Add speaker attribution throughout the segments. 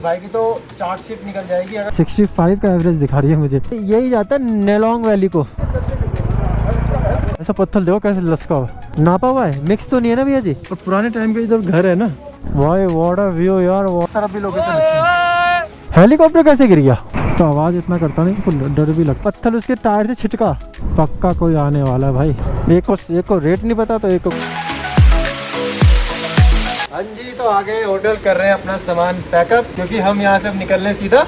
Speaker 1: भाई की तो चार्ट शीट निकल जाएगी अगर
Speaker 2: 65 का एवरेज दिखा रही है मुझे। यही जाता है नेलोंग वैली को। ऐसा पत्थर देखो कैसे लसका हुआ, नापा हुआ है, मिक्स तो नहीं है ना भैया जी। और पुराने टाइम के इधर घर है ना, भाई व्हाट अ व्यू यार।
Speaker 1: तरफ भी लोकेशन अच्छी है।
Speaker 2: हेलीकॉप्टर कैसे गिर गया? तो आवाज इतना करता नहीं, तो डर भी लगता। पत्थर उसके टायर से छिटका, पक्का कोई आने वाला है भाई। एक को रेट नहीं पता तो एक को।
Speaker 1: हाँ जी, तो आगे होटल कर रहे हैं अपना सामान पैकअप, क्योंकि हम यहाँ से अब निकल रहे हैं सीधा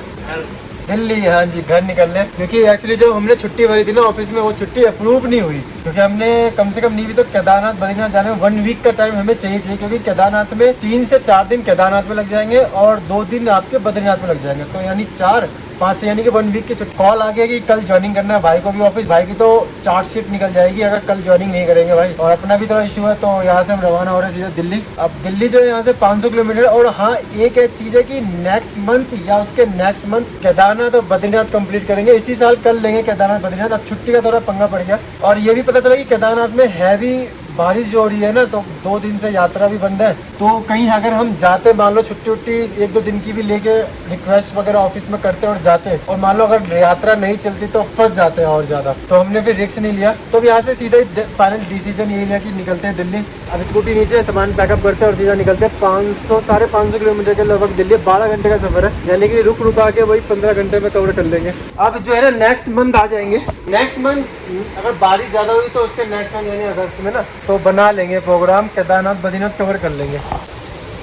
Speaker 1: दिल्ली। हाँ जी, घर निकल रहे हैं, क्योंकि एक्चुअली जो हमने छुट्टी भरी थी ना ऑफिस में, वो छुट्टी अप्रूव नहीं हुई। क्योंकि हमने कम से कम नहीं भी तो केदारनाथ बद्रीनाथ जाने में 1 वीक का टाइम हमें चाहिए, क्योंकि केदारनाथ में 3 से 4 दिन केदारनाथ में लग जाएंगे और 2 दिन आपके बद्रीनाथ में लग जाएंगे। तो यानी 4-5 यानी कि 1 वीक की छुट्टी। कॉल आ गया कि कल ज्वाइनिंग करना है भाई को भी ऑफिस। भाई की तो चार्ट शीट निकल जाएगी अगर कल ज्वाइनिंग नहीं करेंगे भाई। और अपना भी थोड़ा इशू है, तो यहाँ से हम रवाना हो रहे हैं सीधा दिल्ली। अब दिल्ली जो है यहाँ से 500 किलोमीटर। और हाँ, एक चीज़ है कि नेक्स्ट मंथ या उसके नेक्स्ट मंथ केदारनाथ और बद्रीनाथ कंप्लीट करेंगे। इसी साल कर लेंगे केदारनाथ बद्रीनाथ। अब छुट्टी का थोड़ा पंगा पड़ गया, और ये भी पता चला कि केदारनाथ में हैवी बारिश जो हो रही है ना, तो 2 दिन से यात्रा भी बंद है। तो कहीं अगर हम जाते, मान लो छुट्टी 1-2 दिन की भी लेके रिक्वेस्ट वगैरह ऑफिस में करते और जाते, और मान लो अगर यात्रा नहीं चलती तो फंस जाते हैं और ज्यादा। तो हमने फिर रिस्क नहीं लिया। तो अब यहाँ से सीधा ही फाइनल डिसीजन यही लिया कि निकलते हैं दिल्ली। अब स्कूटी नीचे, सामान पैकअप करते हैं और सीधा निकलते हैं। 500-550 किलोमीटर के लगभग दिल्ली। 12 घंटे का सफर है, यानी कि रुक रुका के वही 15 घंटे में कवर कर लेंगे। अब जो है ना नेक्स्ट मंथ आ जाएंगे। नेक्स्ट मंथ अगर बारिश ज्यादा हुई तो उसके नेक्स्ट मंथ यानी अगस्त में ना, तो बना लेंगे प्रोग्राम, केदारनाथ बद्रीनाथ कवर कर लेंगे।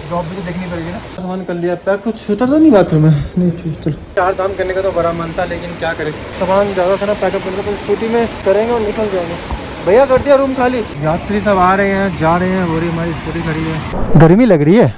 Speaker 1: जॉब भी तो देखनी पड़ेगी ना। सामान कर लिया पैक। कुछ छूटा तो नहीं बाथरूम में? नहीं, चलो। 4 धाम करने का तो बड़ा मन था, लेकिन क्या करें, सामान ज़्यादा था ना पैकअप करने का, तो स्कूटी में करेंगे और निकल जाएंगे। भैया कर दिया रूम खाली। यात्री सब आ रहे हैं, जा रहे हैं, हो रही हमारी स्कूटी खड़ी है। गर्मी लग रही है,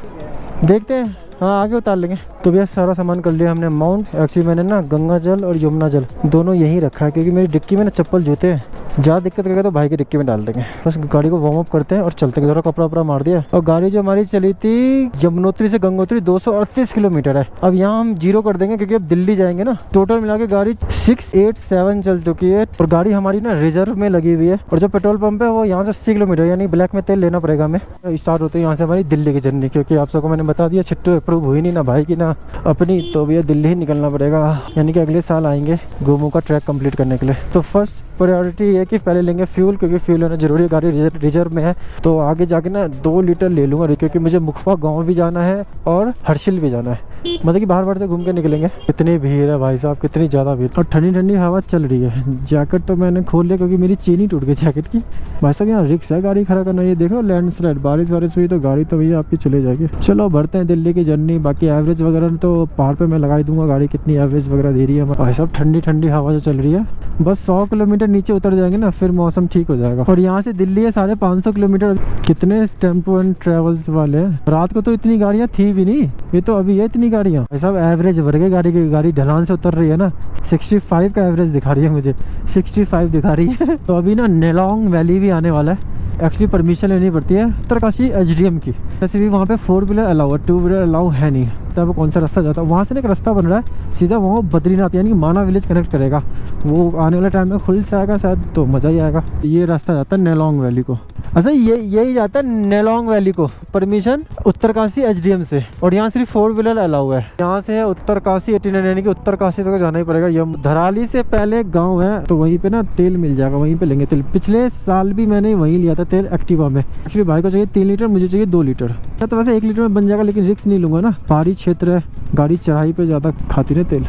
Speaker 1: देखते हैं। हाँ, आगे उतार लेंगे। तो भैया सारा सामान कर लिया हमने माउंट। एक्चुअली मैंने ना गंगा जल और यमुना जल दोनों यहीं रखा है, क्योंकि मेरी डिक्की में ना चप्पल जूते हैं। ज़्यादा दिक्कत करेगा तो भाई की डिक्की में डाल देंगे। बस गाड़ी को वार्म अप करते हैं और चलते हैं। थोड़ा कपड़ा वपड़ा मार दिया। और गाड़ी जो हमारी चली थी यमुनोत्री से गंगोत्री 238 किलोमीटर है। अब यहाँ हम 0 कर देंगे, क्योंकि अब दिल्ली जाएंगे ना। टोटल मिला के गाड़ी 687 चल चुकी है। और गाड़ी हमारी ना रिजर्व में लगी हुई है। और जो पेट्रोल पंप है वो यहाँ से 80 किलोमीटर, यानी ब्लैक में तेल लेना पड़ेगा हमें। स्टार्ट होते हैं यहाँ से हमारी दिल्ली की जर्नी, क्योंकि आप सबको मैंने बता दिया छुट्टी अप्रूव हुई नहीं, ना भाई की ना अपनी। तो भैया दिल्ली ही निकलना पड़ेगा, यानी कि अगले साल आएंगे गोमू का ट्रैक कंप्लीट करने के लिए। तो फर्स्ट प्रायोरिटी है कि पहले लेंगे फ्यूल, क्योंकि फ्यूल लेना जरूरी है। गाड़ी रिजर्व में है, तो आगे जाके ना 2 लीटर ले लूँगा, क्योंकि मुझे मुखफा गांव भी जाना है और हर्षिल भी जाना है। मतलब कि बाहर से घूम के निकलेंगे। कितनी भीड़ है भाई साहब, कितनी ज़्यादा भीड़। और ठंडी ठंडी हवा चल रही है। जैकेट तो मैंने खोल लिया, क्योंकि मेरी चेन ही टूट गई जैकेट की। भाई साहब यहाँ रिक्स है गाड़ी खड़ा करना। ये देखो लैंडस्लाइड, बारिश हुई तो गाड़ी तो भैया आपकी चले जाएगी। चलो बढ़ते हैं दिल्ली की जर्नी। बाकी एवरेज वगैरह तो पहाड़ पे मैं लगा ही दूंगा, गाड़ी कितनी एवरेज वगैरह दे रही है। भाई साहब ठंडी ठंडी हवा जो चल रही है। बस 100 किलोमीटर नीचे उतर जाएंगे ना, फिर मौसम ठीक हो जाएगा। और यहाँ से दिल्ली है 550 किलोमीटर। कितने टेम्पो एंड ट्रेवल्स वाले हैं। रात को तो इतनी गाड़ियाँ थी भी नहीं, ये तो अभी है इतनी गाड़ियाँ। भाई साहब एवरेज बढ़ गई गाड़ी की। गाड़ी ढलान से उतर रही है ना। 65 का एवरेज दिखा रही है मुझे, 65 दिखा रही है। तो अभी ना नेलोंग वैली भी आने वाला है। एक्चुअली परमिशन लेनी पड़ती है उत्तरकाशी एसडीएम की। वैसे भी वहाँ पे 4 व्हीलर अलाउ है, 2 व्हीलर अलाउ है नहीं। तब कौन सा रास्ता जाता है, वहाँ से एक रास्ता बन रहा है सीधा वहाँ बद्रीनाथ यानी माना विलेज कनेक्ट करेगा। वो आने वाले टाइम में खुल से आएगा शायद, तो मज़ा ही आएगा। ये रास्ता जाता है नेलोंग वैली को। अच्छा यही जाता है नेलोंग वैली को, परमिशन उत्तरकाशी एसडीएम से। और यहाँ सिर्फ 4 व्हीलर अलाउ है। यहाँ से है उत्तरकाशी 89, यानी कि उत्तरकाशी तक जाना ही पड़ेगा। यह धराली से पहले गाँव है, तो वहीं पे ना तेल मिल जाएगा, वहीं पे लेंगे तेल। पिछले साल भी मैंने वहीं लिया था तेल एक्टिवा में। एक्चुअली भाई को चाहिए 3 लीटर, मुझे चाहिए 2 लीटर। तो वैसे 1 लीटर में बन जाएगा, लेकिन रिस्क नहीं लूंगा ना। पहाड़ी क्षेत्र है, गाड़ी चढ़ाई पे ज़्यादा खाती है तेल।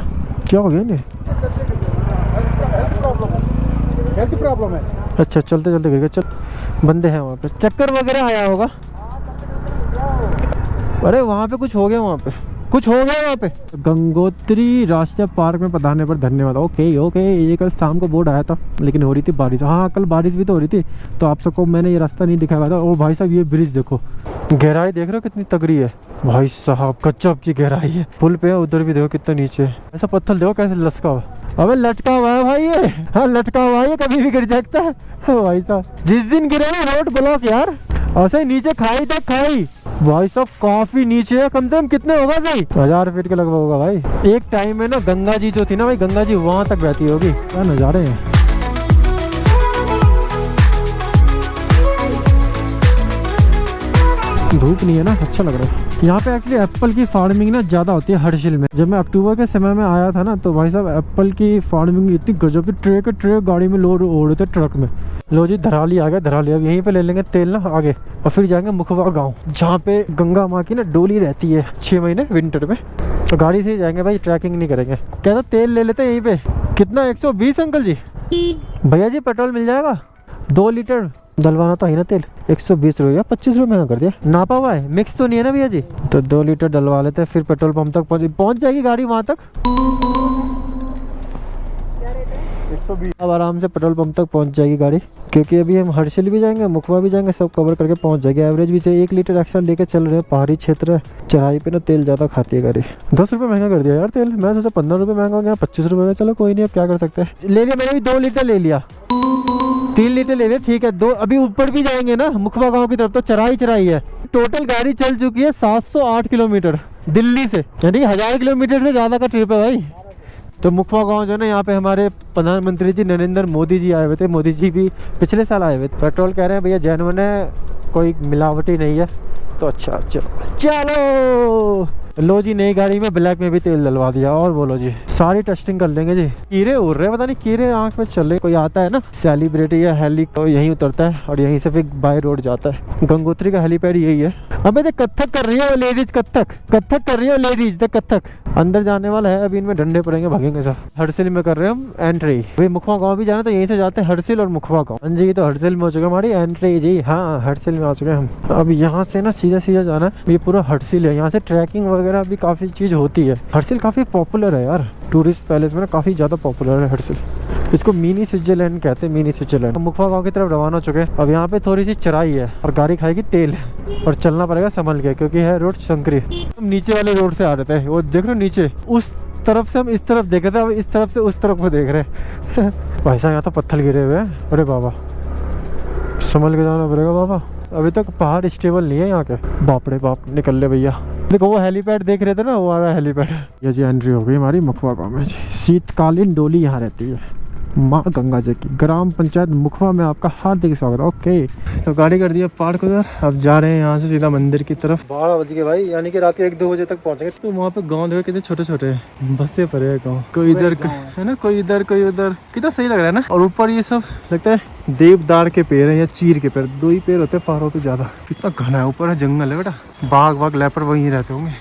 Speaker 1: क्या हो गया इन्हें? हेल्थ प्रॉब्लम है। अच्छा चलते चलते गिर गया। चल बंदे हैं वहाँ पे, चक्कर वगैरह आया होगा। अरे वहाँ पे कुछ हो गया, वहाँ पे कुछ हो गया वहाँ पे। गंगोत्री राष्ट्रीय पार्क में पधारने पर धन्यवाद। ओके ये कल शाम को बोर्ड आया था, लेकिन हो रही थी बारिश। हाँ कल बारिश भी तो हो रही थी, तो आप सबको मैंने ये रास्ता नहीं दिखाया था। और भाई साहब ये ब्रिज देखो, गहराई देख रहे हो कितनी तगड़ी है भाई साहब, गजब की गहराई है। पुल पे है, उधर भी देखो कितना नीचे है। ऐसा पत्थर देखो कैसे लसका हुआ। अबे लटका हुआ है भाई ये। हाँ लटका हुआ है ये, कभी भी गिर सकता है भाई साहब। जिस दिन गिरे ना रोड ब्लॉक यार, ऐसे नीचे खाई तक खाई भाई साहब, काफी नीचे है। कम से कम कितने होगा सही, 1000 फीट के लगभग होगा भाई। एक टाइम में ना गंगा जी जो थी ना भाई, गंगा जी वहां तक बहती होगी। क्या नजारे हैं। धूप नहीं है ना, अच्छा लग रहा है।
Speaker 2: यहाँ पे एक्चुअली एप्पल की फार्मिंग ना ज़्यादा होती है हर्षिल में। जब मैं अक्टूबर के समय में आया था ना तो भाई साहब एप्पल की फार्मिंग इतनी गजब की, ट्रे के ट्रे गाड़ी में लोड हो रहे थे ट्रक में। लो जी धराली आ गया, धराली। अब यहीं पे ले लेंगे तेल ना आगे और फिर जाएंगे मुखवा गाँव, जहाँ पे गंगा माँ की ना डोली रहती है 6 महीने विंटर में। तो गाड़ी से ही जाएंगे भाई, ट्रैकिंग नहीं करेंगे। क्या था तेल ले लेते यहीं पे। कितना 120 अंकल जी? भैया जी पेट्रोल मिल जाएगा 2 लीटर डलवाना तो है ना तेल। 120 रुपये या 25 रुपये महंगा कर दिया। नापा हुआ है, मिक्स तो नहीं है ना भैया जी? तो 2 लीटर डलवा लेते हैं, फिर पेट्रोल पंप तक पहुंच जाएगी गाड़ी वहां तक। 120। अब आराम से पेट्रोल पंप तक पहुंच जाएगी गाड़ी, क्योंकि अभी हम हर्षिल भी जाएंगे, मुखवा भी जाएंगे, सब कवर करके पहुंच जाएगी। एवरेज भी से 1 लीटर एक्स्ट्रा लेके चल रहे हैं। पहाड़ी क्षेत्र है, चढ़ाई पे ना तेल ज़्यादा खाती है गाड़ी। 10 रुपये महंगा कर दिया यार तेल। मैं सोचा 15 रुपये महंगा हो गया, 25 रुपये का। चलो कोई नहीं, अब क्या कर सकते हैं। ले लिया मैंने भी 2 लीटर ले लिया, 3 लीटर ले लिया, ठीक है। 2 अभी ऊपर भी जाएंगे ना मुखवा गाँव की तरफ, तो चढ़ाई है। टोटल गाड़ी चल चुकी है 708 किलोमीटर दिल्ली से, यानी 1000 किलोमीटर से ज़्यादा का ट्रिप है भाई। तो मुखवा गाँव जो है ना, यहाँ पे हमारे प्रधानमंत्री जी नरेंद्र मोदी जी आए हुए थे। मोदी जी भी पिछले साल आए हुए थे। पेट्रोल कह रहे हैं भैया जेन्युइन है, कोई मिलावटी नहीं है। तो अच्छा चलो लो जी, नई गाड़ी में ब्लैक में भी तेल डलवा दिया। और बोलो जी, सारी टेस्टिंग कर लेंगे जी। कीड़े उड़ रहे, पता नहीं कीड़े आंख में चल रहे। कोई आता है ना सेलिब्रिटी या हेली, तो यहीं उतरता है और यहीं से फिर बाय रोड जाता है। गंगोत्री का हेलीपैड यही है। अबे देख कत्थक कर रही है वो लेडीज, कत्थक कर रही है वो लेडीज। देख कत्थक अंदर जाने वाला है, अभी इनमें डंडे पड़ेंगे, भागेंगे सब। हर्षिल में कर रहे हैं हम एंट्री। भाई मुखवा गाँव भी जाना तो यहीं से जाते हैं, हर्षिल और मुखवा गाँव। हाँ जी, तो हर्षिल में हो चुका हमारी एंट्री जी। हाँ हर्षिल में आ चुके हैं हम। अब यहाँ से ना सीधा जाना है, ये पूरा हर्षिल है। यहाँ से ट्रैकिंग वगैरह भी काफी चीज होती है। हर्षिल काफी पॉपुलर है यार, टूरिस्ट पैलेस में ना काफी ज्यादा पॉपुलर है हर्षिल। इसको मिनी स्विट्जरलैंड कहते हैं, मिनी स्विट्जरलैंड। मुखवा गाँव की तरफ रवाना हो चुके हैं। अब यहाँ पे थोड़ी सी चढ़ाई है और गाड़ी खाएगी तेल और चलना पड़ेगा संभल के, क्योंकि है रोड संकरी। हम नीचे वाले रोड से आ रहे थे, वो देख रहे हो नीचे, उस तरफ से हम इस तरफ देख रहे थे, अब इस तरफ से उस तरफ को देख रहे हैं। भाई साहब यहाँ तो पत्थर गिरे हुए हैं। अरे बाबा, संभल के जाना पड़ेगा बाबा, अभी तक पहाड़ स्टेबल नहीं है यहाँ के। बाप रे बाप, निकल ले भैया। देखो वो हेलीपैड देख रहे थे ना, वो आ रहा है हेलीपैड। ये जी एंट्री हो गई हमारी मुखवा गाँव में जी। शीतकालीन डोली यहाँ रहती है माँ गंगा जी की। ग्राम पंचायत मुखवा में आपका हार्दिक स्वागत। ओके, तो गाड़ी कर दिया पार्क उधर। अब जा रहे हैं यहाँ से सीधा मंदिर की तरफ। 12 बज गए भाई, यानी कि रात के 1-2 बजे तक पहुँचेंगे। तो वहाँ पे गाँव देखो कितने छोटे छोटे हैं, बसे पड़े हैं गाँव। कोई इधर है ना, कोई इधर कोई उधर। कितना सही लग रहा है ना। और ऊपर ये सब लगता है देवदार के पेड़ है या चीर के पेड़, 2 ही पेड़ होते हैं पहाड़ों पे ज्यादा। कितना घना है, ऊपर है जंगल है बेटा, बाघ लेपर्ड वहीं रहते होंगे।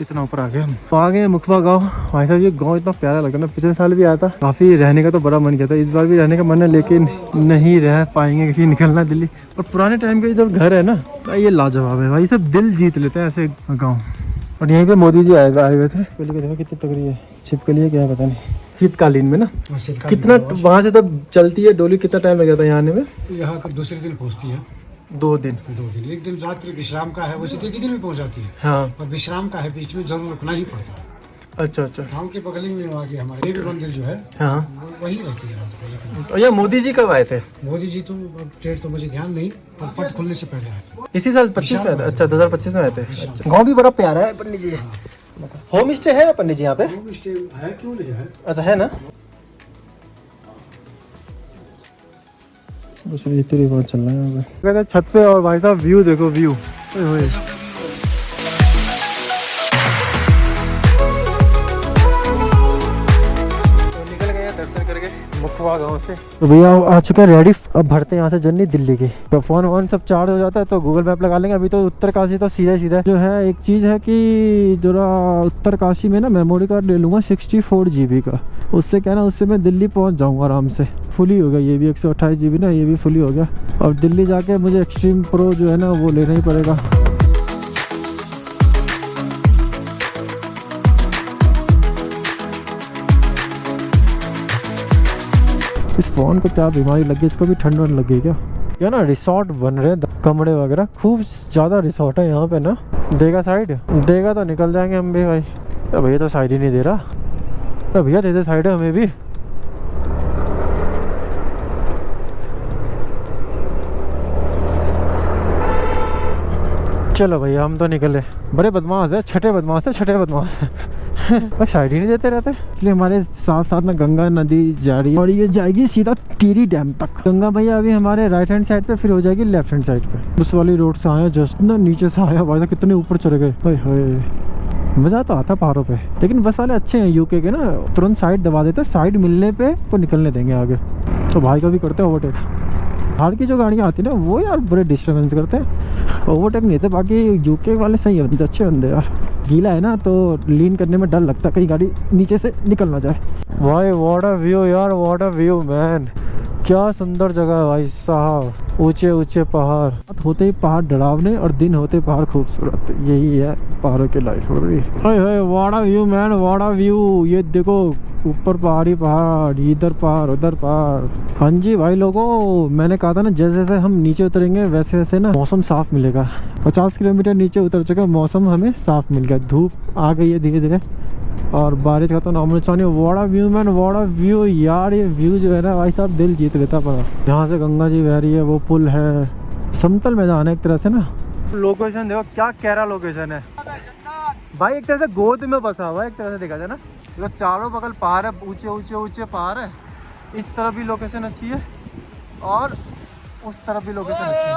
Speaker 2: इतना ऊपर आ गए हम। तो आ गए मुखवा गाँव। भाई साहब ये गाँव इतना प्यारा लगा ना, पिछले साल भी आया था, काफी रहने का तो बड़ा मन किया था। इस बार भी रहने का मन है, लेकिन नहीं रह पाएंगे क्योंकि निकलना दिल्ली। और पुराने टाइम के जो घर है ना, ये लाजवाब है भाई, सब दिल जीत लेते हैं ऐसे गाँव। और यहीं पे मोदी जी आए हुए थे। पहले देखो कितनी तगड़ी है, छिपकली है क्या पता नहीं। शीतकालीन में ना कितना वहाँ से तब चलती है डोली, कितना टाइम लग जाता है यहाँ आने में?
Speaker 3: यहाँ तक दूसरे दिन पहुँचती है।
Speaker 2: 2 दिन।
Speaker 3: 2 दिन, एक दिन रात्रि विश्राम का है, वो सीधे दिन में पहुँच जाती है।
Speaker 2: हाँ,
Speaker 3: और विश्राम का है, बीच में जरूर रुकना ही पड़ता है।
Speaker 2: अच्छा अच्छा।
Speaker 3: गाँव के बगल में आगे हमारे देवी मंदिर जो है,
Speaker 2: हाँ,
Speaker 3: वो वही रहती है रात को।
Speaker 2: और ये मोदी जी कब आए थे?
Speaker 3: मोदी जी तो डेट तो मुझे ध्यान नहीं, पर पट खुलने से पहले आए थे।
Speaker 2: इसी साल 25 में आए थे। अच्छा 2025 में आए थे। अच्छा। गाँव भी बड़ा प्यारा है पंडित जी। होम स्टे है पंडित जी यहाँ पे?
Speaker 3: होम स्टे है, क्यों नहीं है?
Speaker 2: अच्छा है ना। इतनी बात चल रहा है यहाँ पे छत पे। और भाई साहब व्यू देखो, व्यू मुखवा गाँव से। तो भैया आ चुका है रेडी। अब भरते हैं यहाँ से जर्नी दिल्ली की। तो फोन सब चार्ज हो जाता है तो गूगल मैप लगा लेंगे। अभी तो उत्तरकाशी तो सीधा जो है। एक चीज़ है कि जरा उत्तरकाशी में ना मेमोरी कार्ड ले लूँगा 64 GB का। उससे क्या ना, उससे मैं दिल्ली पहुँच जाऊँगा आराम से। फुली हो गया ये भी 128 GB ना, ये भी फुली हो गया। और दिल्ली जाके मुझे एक्सट्रीम प्रो जो है ना वो लेना ही पड़ेगा। इस फोन को क्या बीमारी लगी, इसको भी ठंड लग गई क्या? या ना रिसोर्ट बन रहे हैं, कमरे वगैरह खूब ज़्यादा रिसोर्ट है यहाँ पे ना। देगा साइड देगा तो निकल जाएंगे हम भी भाई। तो भैया तो साइड ही नहीं दे रहा। तो भैया दे दे साइड है हमें भी। चलो भैया हम तो निकले। बड़े बदमाश है, छठे बदमाश है। पर साइड ही नहीं देते रहते, इसलिए हमारे साथ साथ ना गंगा नदी जा रही है और ये जाएगी सीधा टिहरी डैम तक। गंगा भैया अभी हमारे राइट हैंड साइड पे, फिर हो जाएगी लेफ्ट हैंड साइड पे। उस वाली रोड से आया, जस्ट ना नीचे से आया भाई, कितने ऊपर चले गए भाई। मज़ा तो आता पहाड़ों पे, लेकिन बस वाले अच्छे हैं यूके के ना, तुरंत साइड दबा देते, साइड मिलने पे को निकलने देंगे आगे। तो भाई को भी करते हैं ओवरटेक। बाहर की जो गाड़ियाँ आती है ना वो यार बड़े डिस्टर्बेंस करते हैं, ओवरटेक नहीं थे। बाकी यूके वाले सही है, बंदे अच्छे बंदे यार। गीला है ना तो लीन करने में डर लगता है कहीं गाड़ी नीचे से निकल ना जाए। भाई व्हाट अ व्यू यार, व्हाट अ व्यू मैन, क्या सुंदर जगह है भाई साहब। ऊंचे ऊंचे पहाड़, रात होते ही पहाड़ डरावने और दिन होते पहाड़ खूबसूरत, यही है पहाड़ों की लाइफ हो रही है। What a view man, what a view. ये देखो ऊपर पहाड़ी पहाड़, इधर पहाड़ उधर पहाड़। हाँ जी भाई लोगों, मैंने कहा था ना जैसे जैसे हम नीचे उतरेंगे वैसे वैसे ना मौसम साफ मिलेगा। 50 किलोमीटर नीचे उतर चुका, मौसम हमें साफ मिल गया, धूप आ गई है धीरे धीरे और बारिश का तो नाम निशान नहीं। What a view man, what a view यार। ये व्यू जो है ना भाई साहब दिल जीत लेता पड़ा। यहाँ से गंगा जी बह रही है, वो पुल है, समतल मैदान है एक तरह से ना। लोकेशन देखो क्या कैरा लोकेशन है भाई, एक तरह से गोद में बसा हुआ है एक तरह से देखा जाए ना। देखो चारों बगल पहाड़ है, ऊंचे ऊंचे ऊंचे पहाड़ है। इस तरफ भी लोकेशन अच्छी है और उस तरफ भी लोकेशन अच्छी है।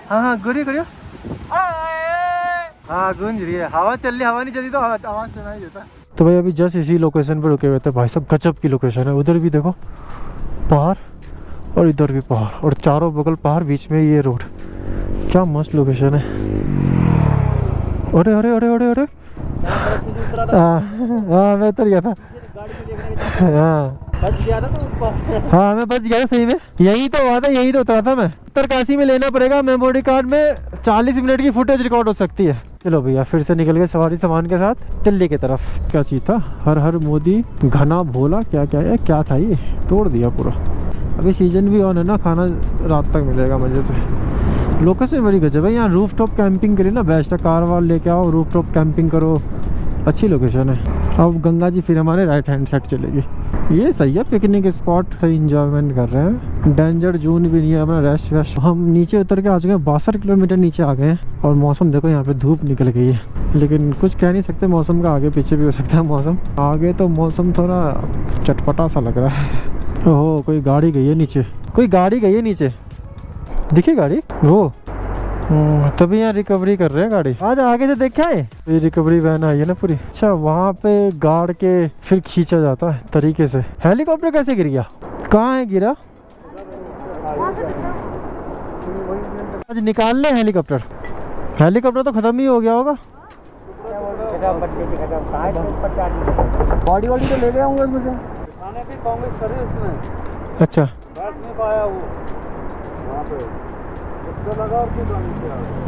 Speaker 2: हाँ हाँ गुरी गुरी, हाँ गूंज रही है, हवा चल रही, हवा नहीं चली तो आवाज सुनाई देता। तो भाई अभी जस्ट इसी लोकेशन पे रुके हुए थे भाई साहब, गजब की लोकेशन है। उधर भी देखो पहाड़ और इधर भी पहाड़ और चारों बगल पहाड़, बीच में ये रोड, क्या मस्त लोकेशन है। अरे अरे अरे अरे अरे हाँ मैं उतर गया था, हाँ मैं बच गया था सही में। यही तो हुआ था, यही तो उतरा था मैं। उत्तरकाशी में लेना पड़ेगा मेमोरी कार्ड में, 40 मिनट की फुटेज रिकॉर्ड हो सकती है। चलो भैया फिर से निकल गए सवारी सामान के साथ दिल्ली की तरफ। क्या चीज था, हर हर मोदी घना भोला, क्या क्या है, क्या था ये, तोड़ दिया पूरा। अभी सीजन भी ऑन है ना, खाना रात तक मिलेगा मजे से। लोकेशन बड़ी गजब है यहाँ, रूफ टॉप कैंपिंग के लिए ना बेस्ट है। कार वार लेके आओ, रूफ टॉप कैंपिंग करो, अच्छी लोकेशन है। अब गंगा जी फिर हमारे राइट हैंड साइड चलेगी, ये सही है पिकनिक स्पॉट, सही इंजॉयमेंट कर रहे हैं। डेंजर जोन भी नहीं है, अपना रेस्ट वेस्ट। हम नीचे उतर के आ चुके हैं, 62 किलोमीटर नीचे आ गए हैं और मौसम देखो यहाँ पे धूप निकल गई है, लेकिन कुछ कह नहीं सकते मौसम का, आगे पीछे भी हो सकता है मौसम। आगे तो मौसम थोड़ा चटपटा सा लग रहा है। ओहो कोई गाड़ी गई है नीचे, कोई गाड़ी गई है नीचे, दिखी गाड़ी वो, तभी यहाँ रिकवरी कर रहे हैं गाड़ी। आज आगे से देख आए, ये रिकवरी वैन आई है ना पूरी। अच्छा वहाँ पे गाड़ के फिर खींचा जाता है तरीके से। हेलीकॉप्टर कैसे गिर गया, कहाँ है गिरा, आज निकाल ले हेलीकॉप्टर। हेलीकॉप्टर तो खत्म ही हो गया होगा,
Speaker 3: बॉडी वॉडी तो ले गए होंगे उसमें से, खाने की कांग्रेस करे इसमें।
Speaker 2: अच्छा
Speaker 3: बैठ नहीं पाया वो वहाँ पे, उसको लगा और फिर नीचे आ गया।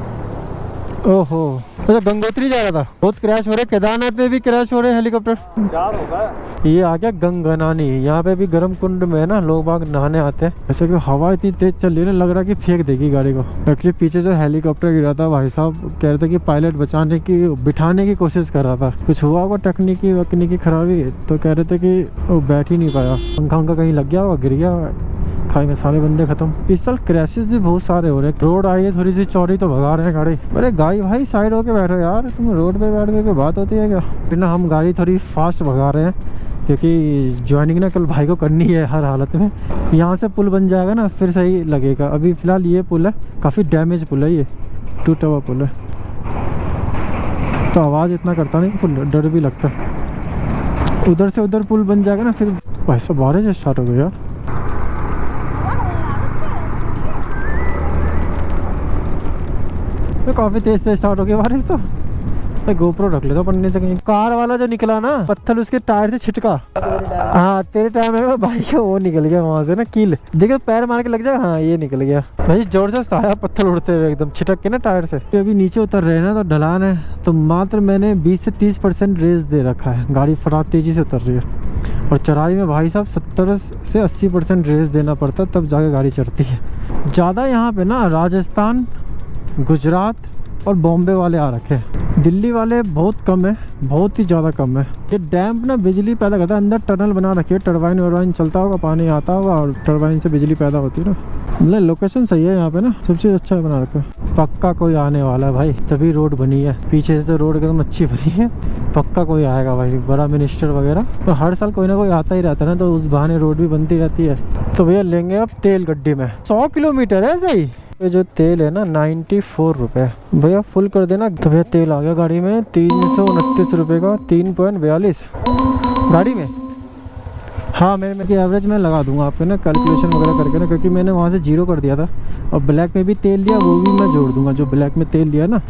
Speaker 2: ओहो अच्छा गंगोत्री जा रहा था, बहुत क्रैश हो रहे, केदारनाथ में भी क्रैश हो रहे हेलीकॉप्टर।
Speaker 3: 4 हो गए।
Speaker 2: ये आ गया गंगनानी, यहाँ पे भी गर्म कुंड में है ना, लोग बाग नहाने आते हैं। ऐसे कि हवा इतनी तेज चल रही है ना, लग रहा है कि फेंक देगी गाड़ी को। एक्चुअली पीछे जो हेलीकॉप्टर गिरा था भाई साहब कह रहे थे कि पायलट बचाने की, बिठाने की कोशिश कर रहा था, कुछ हुआ होगा तकनीकी वकनीकी खराबी, तो कह रहे थे कि वो बैठ ही नहीं पाया, पंखा उनका कहीं लग गया होगा, गिर गया खाई में, सारे बंदे खत्म। इस साल क्रैशेस भी बहुत सारे हो रहे हैं। रोड आई है थोड़ी सी चौड़ी तो भगा रहे हैं गाड़ी। अरे गाड़ी भाई साइड होके बैठो यार, तुम रोड पे बैठ के कोई बात होती है क्या। फिर ना हम गाड़ी थोड़ी फास्ट भगा रहे हैं क्योंकि ज्वाइनिंग ना कल भाई को करनी है हर हालत में। यहाँ से पुल बन जाएगा ना फिर सही लगेगा। अभी फिलहाल ये पुल है, काफ़ी डैमेज पुल है, ये टूटा हुआ पुल है, तो आवाज़ इतना करता नहीं, पुल डर भी लगता है। उधर से उधर पुल बन जाएगा ना फिर भाई साहब बारिश स्टार्ट हो गई यार। तो काफी तेज से स्टार्ट हो गई बारिश, तो गोप्रो रख लेता पन्ने से कहीं। कार वाला जो निकला ना पत्थर उसके टायर से छिटका, हाँ तेरे टायर में भाई का वो निकल गया वहां से ना कील, देखो पैर मार के लग जाए, हाँ ये निकल गया भाई, जबरदस्त आया पत्थर उड़ते हुए एकदम छिटक के ना टायर से। अभी नीचे उतर रहे हैं ना तो ढलान है, तो मात्र मैंने 20 से 30% रेस दे रखा है, गाड़ी फटाक तेजी से उतर रही है। और चढ़ाई में भाई साहब 70 से 80% रेस देना पड़ता है तब जाके गाड़ी चढ़ती है। ज़्यादा यहाँ पे ना राजस्थान, गुजरात और बॉम्बे वाले आ रखे हैं, दिल्ली वाले बहुत कम है, बहुत ही ज़्यादा कम है। ये डैम ना बिजली पैदा करता है, अंदर टनल बना रखी है, टरबाइन वरबाइन चलता होगा, पानी आता होगा और टरबाइन से बिजली पैदा होती है ना। मतलब लोकेशन सही है यहाँ पे ना, सब चीज़ अच्छा बना रखा है। पक्का कोई आने वाला है भाई, तभी रोड बनी है। पीछे से तो रोड एकदम अच्छी बनी है, पक्का कोई आएगा भाई, बड़ा मिनिस्टर वगैरह। तो हर साल कोई ना कोई आता ही रहता है ना, तो उस बहाने रोड भी बनती रहती है। तो भैया लेंगे अब तेल गड्डी में, 100 किलोमीटर है सही। ये जो तेल है ना 94 रुपये भैया, फुल कर देना। तो भैया तेल आ गया गाड़ी में 329 रुपये का, 3.42 गाड़ी में। हाँ मैं एवरेज में लगा दूंगा आपको ना, कैलकुलेशन वगैरह करके ना, क्योंकि मैंने वहाँ से 0 कर दिया था। और ब्लैक में भी तेल लिया, वो भी मैं जोड़ दूंगा। जो ब्लैक में तेल लिया ना,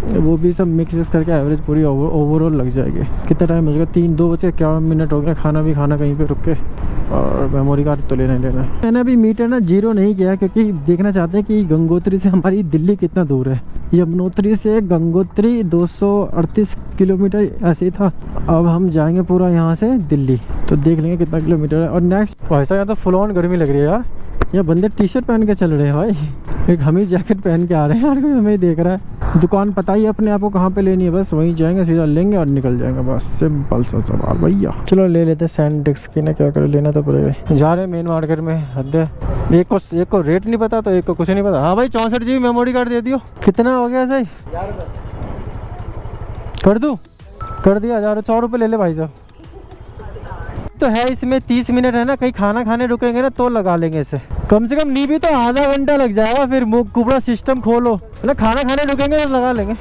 Speaker 2: वो भी सब मिक्स करके एवरेज पूरी ओवरऑल लग जाएगी। कितना टाइम हो जाएगा? 2 बजे 51 मिनट हो गया। खाना भी खाना कहीं पे रुक के, और मेमोरी कार्ड तो लेना ही लेना। मैंने अभी मीटर ना 0 नहीं किया, क्योंकि देखना चाहते हैं कि गंगोत्री से हमारी दिल्ली कितना दूर है। यमुनोत्री से गंगोत्री 238 किलोमीटर ऐसे ही था। अब हम जाएंगे पूरा यहाँ से दिल्ली, तो देख लेंगे कितना किलोमीटर है। और नेक्स्ट वैसा यहाँ तो फुल ऑन गर्मी लग रही है यार। ये बंदे टी-शर्ट पहन के चल रहे हैं भाई, एक हम ही जैकेट पहन के आ रहे हैं यार, कोई हमें ही देख रहा है। दुकान पता ही अपने आप को कहाँ पे लेनी है, बस वहीं जाएंगे, सीधा लेंगे और निकल जाएंगे, बस सिंपल सा सवाल भैया। चलो ले लेते हैं सैंडिस्क की ना, क्या कर लेना तो पड़ेगा। जा रहे हैं मेन मार्केट में, हद है। एक को रेट नहीं पता तो एक को कुछ नहीं पता। हाँ भाई 64 GB मेमोरी कार्ड दे दियो। कितना हो गया सही? कर दूँ? कर दिया। 100 रुपये ले ले भाई साहब। तो है इसमें 30 मिनट है ना, कहीं खाना खाने रुकेंगे ना तो लगा लेंगे इसे। कम से कम नहीं भी तो आधा घंटा लग जाएगा, फिर मुँह कुबड़ा सिस्टम खोलो है ना, खाना खाने रुकेंगे तो लगा लेंगे।